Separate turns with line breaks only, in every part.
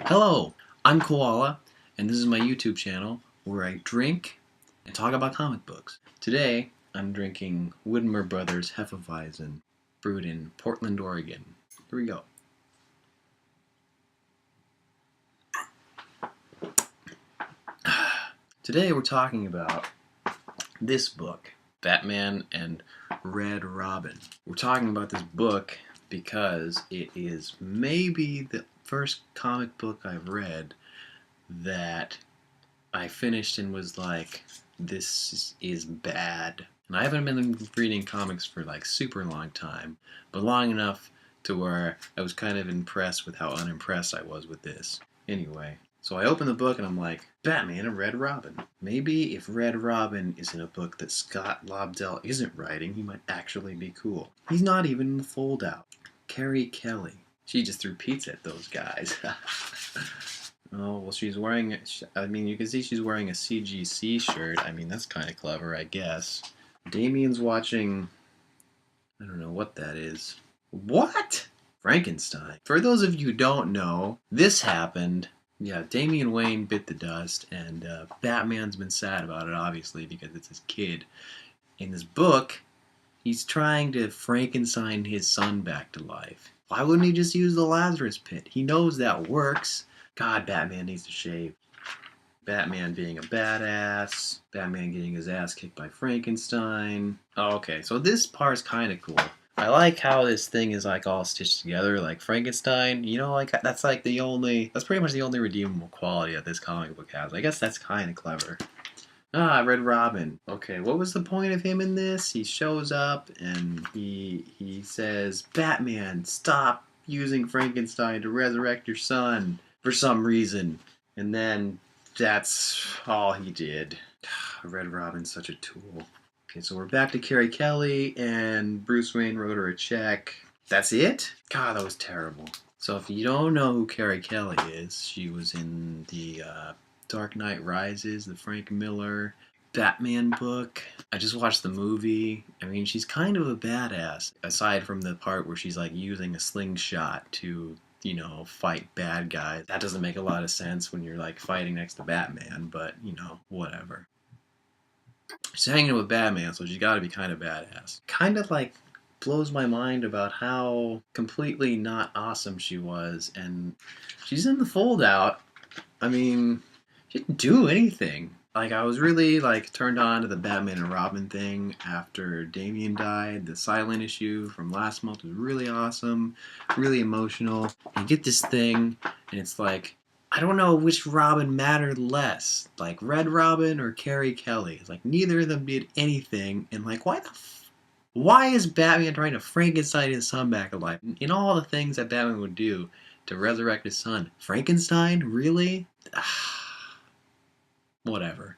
Hello, I'm Koala, and this is my YouTube channel where I drink and talk about comic books. Today, I'm drinking Widmer Brothers Hefeweizen, brewed in Portland, Oregon. Here we go. Today, we're talking about this book, Batman and Red Robin. We're talking about this book because it is maybe the first comic book I've read that I finished and was like, this is bad. And I haven't been reading comics for like super long time, but long enough to where I was kind of impressed with how unimpressed I was with this. Anyway, so I open the book and I'm like, Batman and Red Robin. Maybe if Red Robin is in a book that Scott Lobdell isn't writing, he might actually be cool. He's not even in the fold out. Carrie Kelly. She just threw pizza at those guys. Oh, well, she's wearing, I mean, you can see she's wearing a CGC shirt. I mean, that's kind of clever, I guess. Damien's watching, I don't know what that is. What? Frankenstein. For those of you who don't know, this happened. Yeah, Damian Wayne bit the dust, and Batman's been sad about it, obviously, because it's his kid. In this book, he's trying to Frankenstein his son back to life. Why wouldn't he just use the Lazarus pit? He knows that works. God, Batman needs to shave. Batman being a badass. Batman getting his ass kicked by Frankenstein. Oh, okay, so this part's kind of cool. I like how this thing is like all stitched together like Frankenstein. You know, like that's like the only, that's pretty much the only redeemable quality that this comic book has. I guess that's kind of clever. Ah, Red Robin. Okay, what was the point of him in this? He shows up and he says, Batman, stop using Frankenstein to resurrect your son for some reason. And then that's all he did. Red Robin's such a tool. Okay, so we're back to Carrie Kelly, and Bruce Wayne wrote her a check. That's it? God, that was terrible. So if you don't know who Carrie Kelly is, she was in the Dark Knight Rises, the Frank Miller Batman book. I just watched the movie. I mean, she's kind of a badass, aside from the part where she's like using a slingshot to, you know, fight bad guys. That doesn't make a lot of sense when you're like fighting next to Batman, but you know, whatever. She's hanging with Batman, so she's got to be kind of badass. Kind of like blows my mind about how completely not awesome she was, and she's in the fold out. I mean, she didn't do anything. Like, I was really like turned on to the Batman and Robin thing after Damian died. The silent issue from last month was really awesome, really emotional. You get this thing, and it's like, I don't know which Robin mattered less, like Red Robin or Carrie Kelly. It's like neither of them did anything, and like why is Batman trying to Frankenstein his son back alive? In all the things that Batman would do to resurrect his son, Frankenstein, really? Whatever.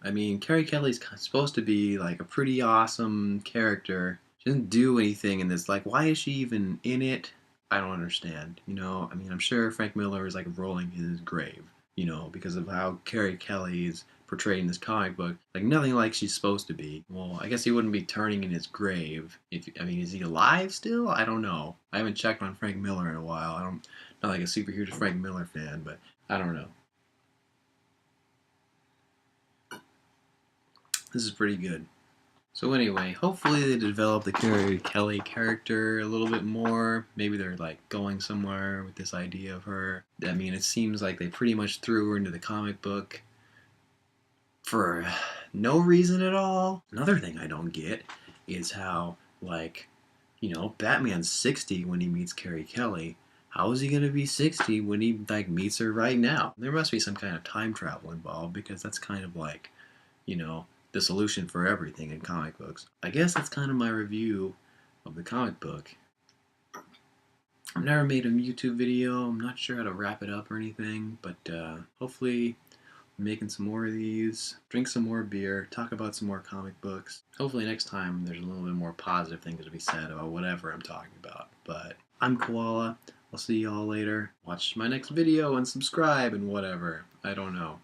I mean, Carrie Kelly's supposed to be like a pretty awesome character. She doesn't do anything in this. Like, why is she even in it? I don't understand. You know, I mean, I'm sure Frank Miller is like rolling in his grave, you know, because of how Carrie Kelly is portrayed in this comic book. Like, nothing like she's supposed to be. Well, I guess he wouldn't be turning in his grave. I mean, is he alive still? I don't know. I haven't checked on Frank Miller in a while. Not like a super huge Frank Miller fan, but I don't know. This is pretty good. So anyway, hopefully they develop the Carrie Kelly character a little bit more. Maybe they're like going somewhere with this idea of her. I mean, it seems like they pretty much threw her into the comic book for no reason at all. Another thing I don't get is how, like, you know, Batman's 60 when he meets Carrie Kelly. How is he going to be 60 when he like meets her right now? There must be some kind of time travel involved, because that's kind of like, you know, the solution for everything in comic books. I guess that's kind of my review of the comic book. I've never made a YouTube video. I'm not sure how to wrap it up or anything, but hopefully I'm making some more of these, drink some more beer, talk about some more comic books. Hopefully next time there's a little bit more positive things to be said about whatever I'm talking about. But I'm Koala. I'll see y'all later. Watch my next video and subscribe and whatever. I don't know.